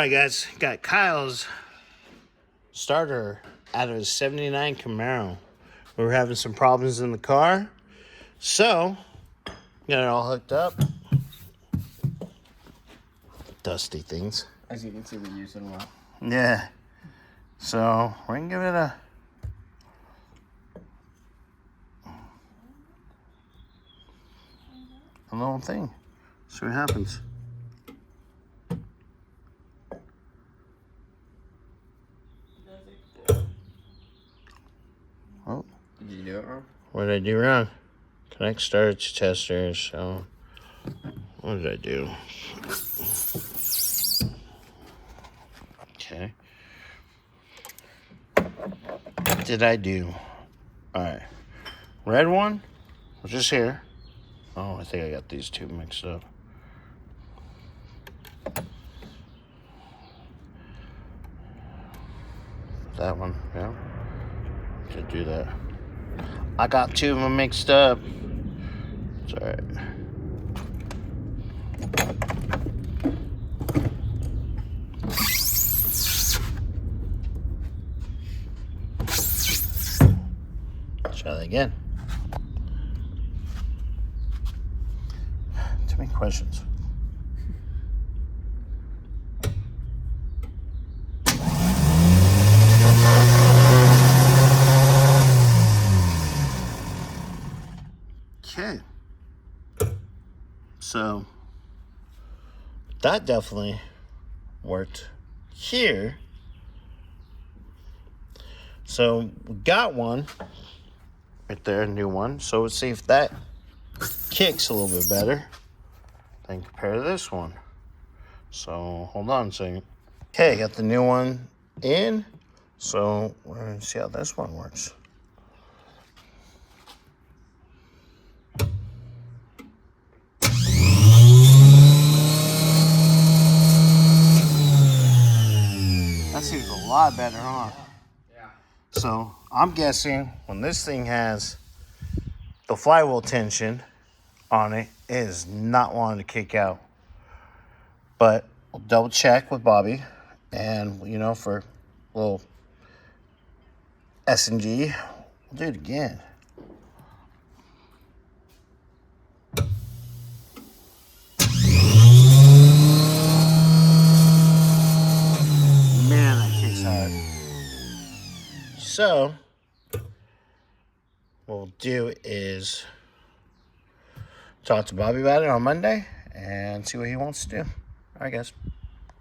Alright guys, got Kyle's starter out of his 79 Camaro. We were having some problems in the car, so got it all hooked up. Dusty things. As you can see, we use it a lot. Yeah. So we're gonna give it a little thing. See what happens. Oh. Did you do it wrong? What did I do wrong? Connect starch tester. So what did I do? Okay. What did I do? Alright. Red one, which is here. Oh, I think I got these two mixed up. That one, yeah. Should do that. I got two of them mixed up. It's alright. Try that again. Too many questions. Okay. So that definitely worked here. So we got one right there, a new one. So let's see if that kicks a little bit better than compared to this one. So hold on a second. Okay, got the new one in. So we're gonna see how this one works. That seems a lot better, huh? Yeah. So I'm guessing when this thing has the flywheel tension on it, it is not wanting to kick out. But we'll double check with Bobby, and you know, for a little S&G, we'll do it again. Man, that kicks hard. So what we'll do is talk to Bobby about it on Monday and see what he wants to do. All right, guys.